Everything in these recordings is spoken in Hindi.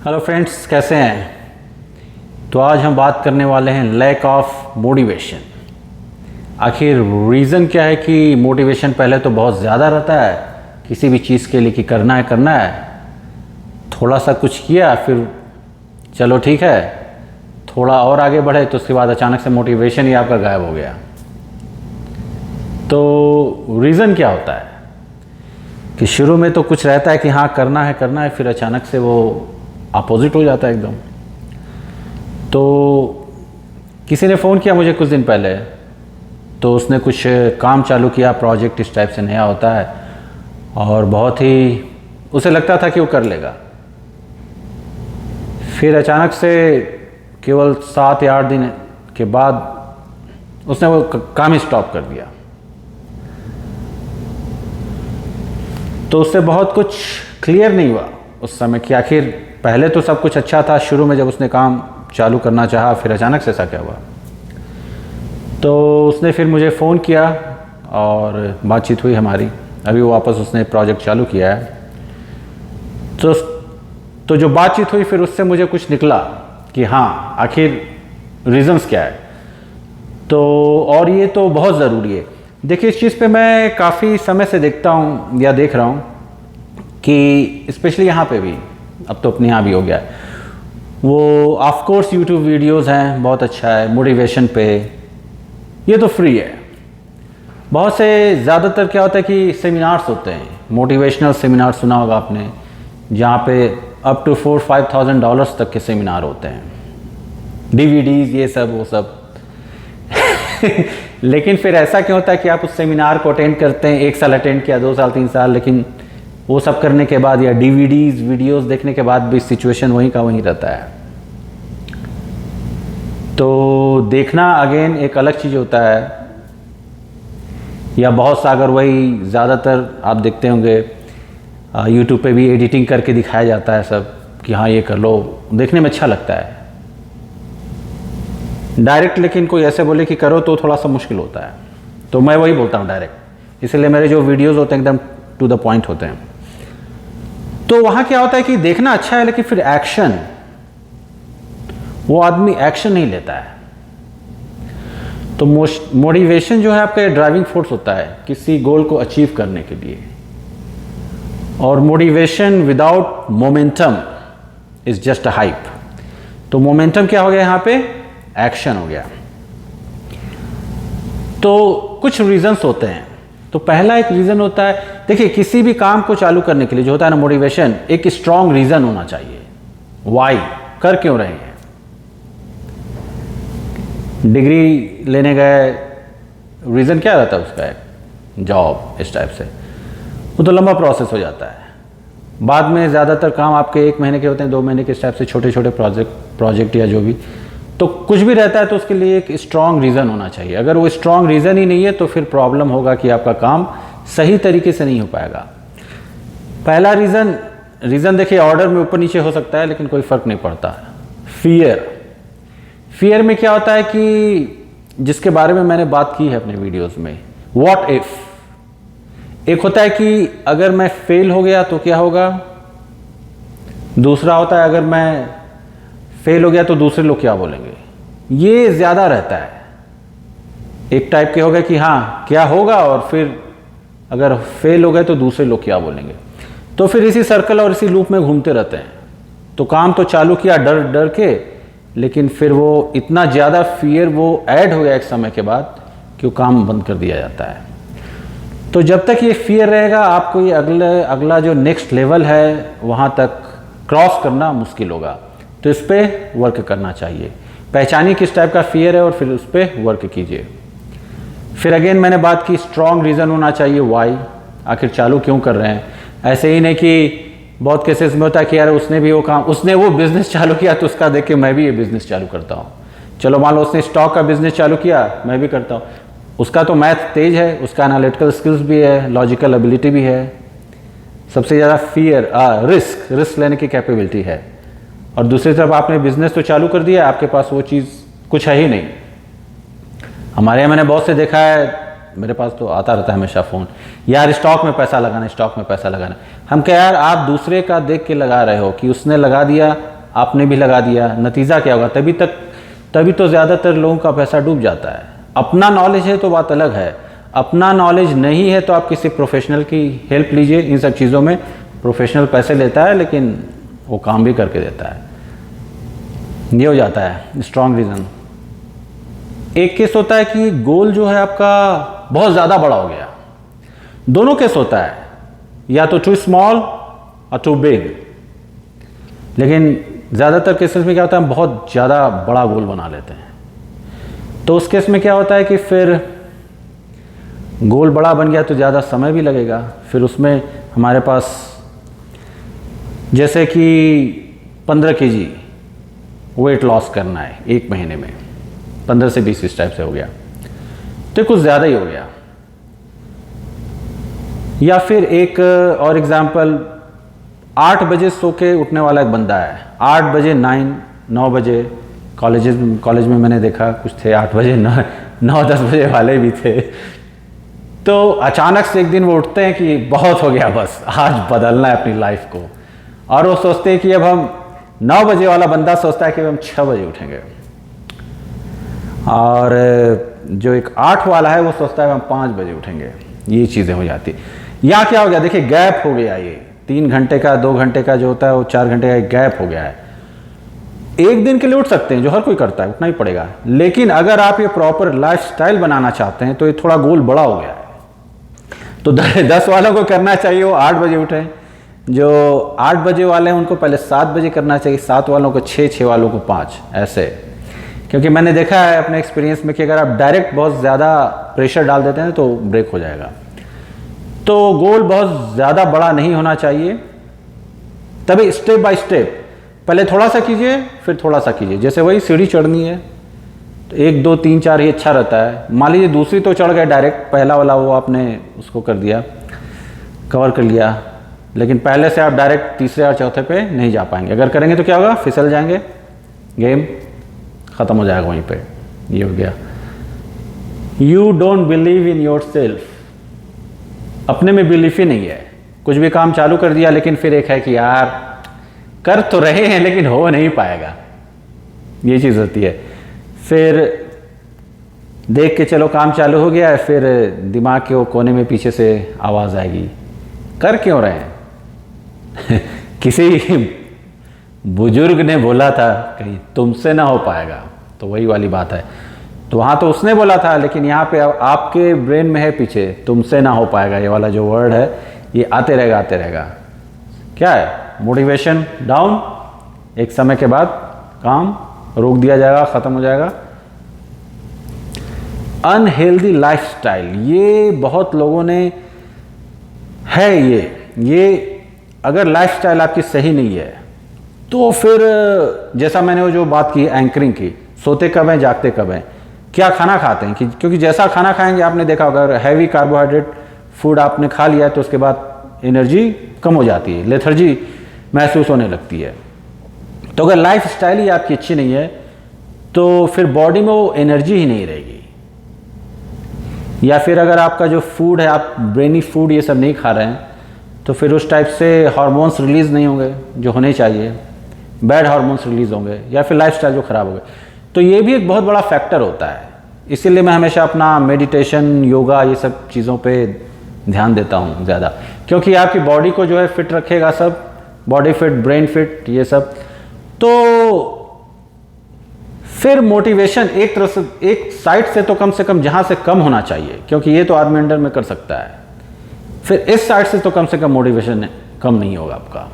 हेलो फ्रेंड्स, कैसे हैं। तो आज हम बात करने वाले हैं लैक ऑफ मोटिवेशन। आखिर रीज़न क्या है कि मोटिवेशन पहले तो बहुत ज़्यादा रहता है किसी भी चीज़ के लिए कि करना है, थोड़ा सा कुछ किया फिर चलो ठीक है, थोड़ा और आगे बढ़े तो उसके बाद अचानक से मोटिवेशन ही आपका गायब हो गया। तो रीज़न क्या होता है कि शुरू में तो कुछ रहता है कि हाँ करना है, फिर अचानक से वो अपोजिट हो जाता है एकदम। तो किसी ने फ़ोन किया मुझे कुछ दिन पहले, तो उसने कुछ काम चालू किया, प्रोजेक्ट इस टाइप से नया होता है और बहुत ही उसे लगता था कि वो कर लेगा। फिर अचानक से केवल 7 या 8 दिन के बाद उसने वो काम ही स्टॉप कर दिया। तो उससे बहुत कुछ क्लियर नहीं हुआ उस समय कि आखिर पहले तो सब कुछ अच्छा था, शुरू में जब उसने काम चालू करना चाहा, फिर अचानक से ऐसा क्या हुआ। तो उसने फिर मुझे फ़ोन किया और बातचीत हुई हमारी। अभी वापस उसने प्रोजेक्ट चालू किया है। तो जो बातचीत हुई फिर उससे मुझे कुछ निकला कि हाँ आखिर रीज़न्स क्या है। तो और ये तो बहुत ज़रूरी है। देखिए, इस चीज़ पे मैं काफ़ी समय से देखता हूँ या देख रहा हूँ कि स्पेशली यहाँ पे भी, अब तो अपने यहाँ भी हो गया है, वो ऑफ कोर्स यूट्यूब वीडियोस हैं, बहुत अच्छा है मोटिवेशन पे, ये तो फ्री है। बहुत से ज़्यादातर क्या होता है कि सेमिनार्स होते हैं, मोटिवेशनल सेमिनार सुना होगा आपने, जहाँ पे अप टू $4,000-5,000 तक के सेमिनार होते हैं, DVDs ये सब वो सब लेकिन फिर ऐसा क्यों होता है कि आप उस सेमिनार को अटेंड करते हैं, 1 साल अटेंड किया, 2 साल 3 साल, लेकिन वो सब करने के बाद या DVDs वीडियोस देखने के बाद भी सिचुएशन वहीं का वहीं रहता है। तो देखना अगेन एक अलग चीज़ होता है। या बहुत सा अगर वही ज़्यादातर आप देखते होंगे यूट्यूब पे भी एडिटिंग करके दिखाया जाता है सब कि हाँ ये कर लो, देखने में अच्छा लगता है डायरेक्ट, लेकिन कोई ऐसे बोले कि करो तो थोड़ा सा मुश्किल होता है। तो मैं वही बोलता हूँ डायरेक्ट, इसलिए मेरे जो वीडियोस होते हैं एकदम टू द पॉइंट होते हैं। तो वहाँ क्या होता है कि देखना अच्छा है, लेकिन फिर एक्शन, वो आदमी एक्शन नहीं लेता है। तो मोटिवेशन जो है आपका ड्राइविंग फोर्स होता है किसी गोल को अचीव करने के लिए, और motivation without momentum is just a hype. तो मोमेंटम क्या हो गया यहाँ पे, एक्शन हो गया। तो कुछ रीजंस होते हैं। तो पहला एक रीजन होता है, देखिए किसी भी काम को चालू करने के लिए जो होता है ना मोटिवेशन, एक स्ट्रांग रीजन होना चाहिए। वाई, कर क्यों रहे हैं। डिग्री लेने गए, रीजन क्या रहता है उसका, एक जॉब, इस टाइप से, वो तो लंबा प्रोसेस हो जाता है। बाद में ज़्यादातर काम आपके 1 महीने के होते हैं, 2 महीने के, इस टाइप से छोटे छोटे प्रोजेक्ट या जो भी। तो कुछ भी रहता है तो उसके लिए एक स्ट्रांग रीज़न होना चाहिए। अगर वो स्ट्रांग रीज़न ही नहीं है तो फिर प्रॉब्लम होगा कि आपका काम सही तरीके से नहीं हो पाएगा। पहला रीज़न देखिए ऑर्डर में ऊपर नीचे हो सकता है, लेकिन कोई फ़र्क नहीं पड़ता। फियर में क्या होता है कि जिसके बारे में मैंने बात की है अपने वीडियोज़ में, व्हाट इफ़। एक होता है कि अगर मैं फेल हो गया तो क्या होगा, दूसरा होता है अगर मैं फेल हो गया तो दूसरे लोग क्या बोलेंगे। ये ज़्यादा रहता है। एक टाइप के हो गए कि हाँ क्या होगा, और फिर अगर फेल हो गए तो दूसरे लोग क्या बोलेंगे। तो फिर इसी सर्कल और इसी लूप में घूमते रहते हैं। तो काम तो चालू किया डर डर के, लेकिन फिर वो इतना ज़्यादा फियर वो ऐड हो गया एक समय के बाद कि वो काम बंद कर दिया जाता है। तो जब तक ये फियर रहेगा, आपको ये अगला जो नेक्स्ट लेवल है वहाँ तक क्रॉस करना मुश्किल होगा। तो इस पर वर्क करना चाहिए। पहचानिए किस टाइप का फियर है और फिर उस पर वर्क कीजिए। फिर अगेन मैंने बात की, स्ट्रॉन्ग रीज़न होना चाहिए, वाई, आखिर चालू क्यों कर रहे हैं। ऐसे ही नहीं कि बहुत केसेस में होता है कि यार उसने वो बिज़नेस चालू किया तो उसका देख के मैं भी ये बिज़नेस चालू करता हूँ। चलो मान लो उसने स्टॉक का बिज़नेस चालू किया, मैं भी करता हूँ। उसका तो मैथ तेज है, उसका एनालिटिकल स्किल्स भी है, लॉजिकल एबिलिटी भी है, सबसे ज़्यादा फियर रिस्क लेने की कैपेबिलिटी है। और दूसरी तरफ आपने बिजनेस तो चालू कर दिया, आपके पास वो चीज़ कुछ है ही नहीं। हमारे यहाँ मैंने बहुत से देखा है, मेरे पास तो आता रहता है हमेशा फ़ोन, यार स्टॉक में पैसा लगाना, स्टॉक में पैसा लगाना। हम क्या यार, आप दूसरे का देख के लगा रहे हो कि उसने लगा दिया आपने भी लगा दिया, नतीजा क्या होगा? तभी तो ज़्यादातर लोगों का पैसा डूब जाता है। अपना नॉलेज है तो बात अलग है, अपना नॉलेज नहीं है तो आप किसी प्रोफेशनल की हेल्प लीजिए। इन सब चीज़ों में प्रोफेशनल पैसे लेता है लेकिन वो काम भी करके देता है। ये हो जाता है स्ट्रॉन्ग रीज़न। एक केस होता है कि गोल जो है आपका बहुत ज़्यादा बड़ा हो गया। दोनों केस होता है, या तो टू स्मॉल और टू बिग। लेकिन ज़्यादातर केसेस में क्या होता है, हम बहुत ज़्यादा बड़ा गोल बना लेते हैं। तो उस केस में क्या होता है कि फिर गोल बड़ा बन गया तो ज़्यादा समय भी लगेगा। फिर उसमें हमारे पास जैसे कि 15 kg वेट लॉस करना है एक महीने में, 15 से 20 इस टाइप से हो गया तो कुछ ज़्यादा ही हो गया। या फिर एक और एग्जांपल, 8 बजे सो के उठने वाला एक बंदा है, 8 बजे 9 बजे कॉलेज में मैंने देखा कुछ थे 8 बजे 9-10 बजे वाले भी थे। तो अचानक से एक दिन वो उठते हैं कि बहुत हो गया, बस आज बदलना है अपनी लाइफ को, और वो सोचते हैं कि अब हम 9 बजे वाला बंदा सोचता है कि हम 6 बजे उठेंगे, और जो एक 8 वाला है वो सोचता है हम 5 बजे उठेंगे। ये चीज़ें हो जाती। या क्या हो गया, देखिए गैप हो गया, ये 3 घंटे का 2 घंटे का जो होता है वो 4 घंटे का एक गैप हो गया है। एक दिन के लिए उठ सकते हैं, जो हर कोई करता है, उठना ही पड़ेगा। लेकिन अगर आप ये प्रॉपर लाइफस्टाइल बनाना चाहते हैं तो ये थोड़ा गोल बड़ा हो गया है। तो 10 वालों को करना चाहिए वो 8 बजे उठें, जो 8 बजे वाले हैं उनको पहले 7 बजे करना चाहिए, 7 वालों को 6 वालों को 5, ऐसे। क्योंकि मैंने देखा है अपने एक्सपीरियंस में कि अगर आप डायरेक्ट बहुत ज़्यादा प्रेशर डाल देते हैं तो ब्रेक हो जाएगा। तो गोल बहुत ज़्यादा बड़ा नहीं होना चाहिए, तभी स्टेप बाय स्टेप, पहले थोड़ा सा कीजिए फिर थोड़ा सा कीजिए। जैसे वही सीढ़ी चढ़नी है तो 1 2 3 4 ये अच्छा रहता है। मान लीजिए दूसरी तो चढ़ गए डायरेक्ट, पहला वाला वो आपने उसको कर दिया, कवर कर लिया, लेकिन पहले से आप डायरेक्ट तीसरे और चौथे पे नहीं जा पाएंगे। अगर करेंगे तो क्या होगा, फिसल जाएंगे, गेम ख़त्म हो जाएगा वहीं पे। ये हो गया, you don't believe in your self. अपने में बिलीफ ही नहीं है। कुछ भी काम चालू कर दिया लेकिन फिर एक है कि यार कर तो रहे हैं लेकिन हो नहीं पाएगा, ये चीज़ होती है। फिर देख के चलो काम चालू हो गया है, फिर दिमाग के वो कोने में पीछे से आवाज़ आएगी, कर क्यों रहे हैं? किसी बुजुर्ग ने बोला था कहीं तुमसे ना हो पाएगा, तो वही वाली बात है। तो वहाँ तो उसने बोला था, लेकिन यहाँ पे आपके ब्रेन में है पीछे तुमसे ना हो पाएगा, ये वाला जो वर्ड है ये आते रहेगा। क्या है, मोटिवेशन डाउन, एक समय के बाद काम रोक दिया जाएगा, ख़त्म हो जाएगा। अनहेल्दी लाइफस्टाइल, ये बहुत लोगों ने है। ये अगर लाइफस्टाइल आपकी सही नहीं है तो फिर जैसा मैंने वो जो बात की एंकरिंग की, सोते कब हैं जागते कब हैं, क्या खाना खाते हैं, क्योंकि जैसा खाना खाएंगे आपने देखा होगा, अगर हैवी कार्बोहाइड्रेट फूड आपने खा लिया तो उसके बाद एनर्जी कम हो जाती है, लेथर्जी महसूस होने लगती है। तो अगर लाइफ स्टाइल ही आपकी अच्छी नहीं है तो फिर बॉडी में वो एनर्जी ही नहीं रहेगी। या फिर अगर आपका जो फूड है, आप ब्रेनी फूड ये सब नहीं खा रहे हैं, तो फिर उस टाइप से हार्मोन्स रिलीज़ नहीं होंगे जो होने चाहिए, बैड हार्मोन्स रिलीज़ होंगे, या फिर लाइफस्टाइल जो ख़राब हो गए। तो ये भी एक बहुत बड़ा फैक्टर होता है। इसीलिए मैं हमेशा अपना मेडिटेशन, योगा, ये सब चीज़ों पे ध्यान देता हूँ ज़्यादा, क्योंकि आपकी बॉडी को जो है फिट रखेगा, सब बॉडी फिट, ब्रेन फिट, ये सब। तो फिर मोटिवेशन एक तरह से, एक साइड से तो कम से कम जहाँ से कम होना चाहिए, क्योंकि ये तो आदमी अंडर में कर सकता है, फिर इस साइड से तो कम से कम मोटिवेशन कम नहीं होगा आपका।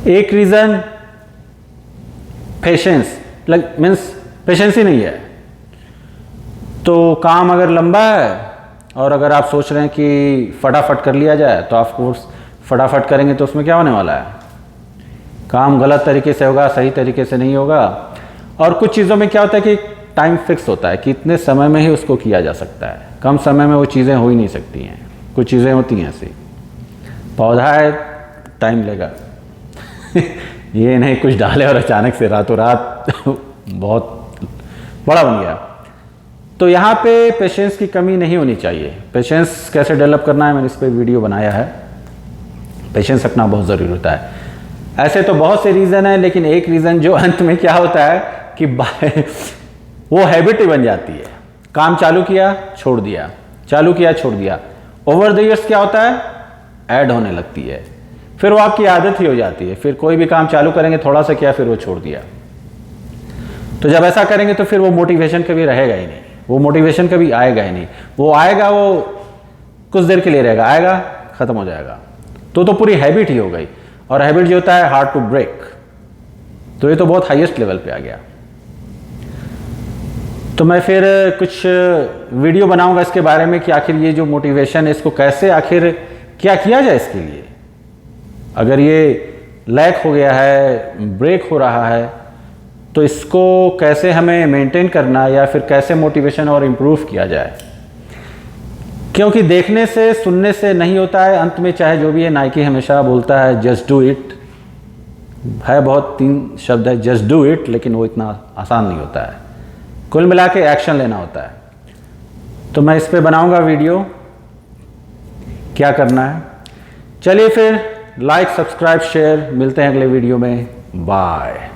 एक रीज़न पेशेंस, मीन्स पेशेंस ही नहीं है। तो काम अगर लंबा है और अगर आप सोच रहे हैं कि फटाफट कर लिया जाए, तो ऑफ कोर्स फटाफट करेंगे तो उसमें क्या होने वाला है, काम गलत तरीके से होगा, सही तरीके से नहीं होगा। और कुछ चीज़ों में क्या होता है कि टाइम फिक्स होता है कि इतने समय में ही उसको किया जा सकता है, कम समय में वो चीज़ें हो ही नहीं सकती हैं। कुछ चीज़ें होती हैं ऐसी, पौधा है टाइम लेगा ये नहीं कुछ डाले और अचानक से रातों रात बहुत बड़ा बन गया। तो यहाँ पे पेशेंस की कमी नहीं होनी चाहिए। पेशेंस कैसे डेवलप करना है, मैंने इस पर वीडियो बनाया है। पेशेंस रखना बहुत ज़रूरी होता है। ऐसे तो बहुत से रीज़न है, लेकिन एक रीज़न जो अंत में क्या होता है कि वो हैबिट ही बन जाती है। काम चालू किया छोड़ दिया, चालू किया छोड़ दिया, ओवर द ईयर्स क्या होता है, ऐड होने लगती है, फिर वो आपकी आदत ही हो जाती है। फिर कोई भी काम चालू करेंगे, थोड़ा सा किया फिर वो छोड़ दिया। तो जब ऐसा करेंगे तो फिर वो मोटिवेशन कभी रहेगा ही नहीं, वो मोटिवेशन कभी आएगा ही नहीं। वो आएगा वो कुछ देर के लिए रहेगा, आएगा खत्म हो जाएगा। तो पूरी हैबिट ही हो गई, और हैबिट जो होता है हार्ड टू ब्रेक। तो ये तो बहुत हाईएस्ट लेवल पे आ गया। तो मैं फिर कुछ वीडियो बनाऊंगा इसके बारे में कि आखिर ये जो मोटिवेशन है इसको कैसे, आखिर क्या किया जाए इसके लिए। अगर ये लैक हो गया है, ब्रेक हो रहा है, तो इसको कैसे हमें मेंटेन करना है, या फिर कैसे मोटिवेशन और इम्प्रूव किया जाए। क्योंकि देखने से सुनने से नहीं होता है, अंत में चाहे जो भी है, नाइकी हमेशा बोलता है जस्ट डू इट, है बहुत 3 शब्द है, जस्ट डू इट, लेकिन वो इतना आसान नहीं होता है। कुल मिला के एक्शन लेना होता है। तो मैं इस पे बनाऊंगा वीडियो, क्या करना है। चलिए फिर, लाइक सब्सक्राइब शेयर, मिलते हैं अगले वीडियो में, बाय।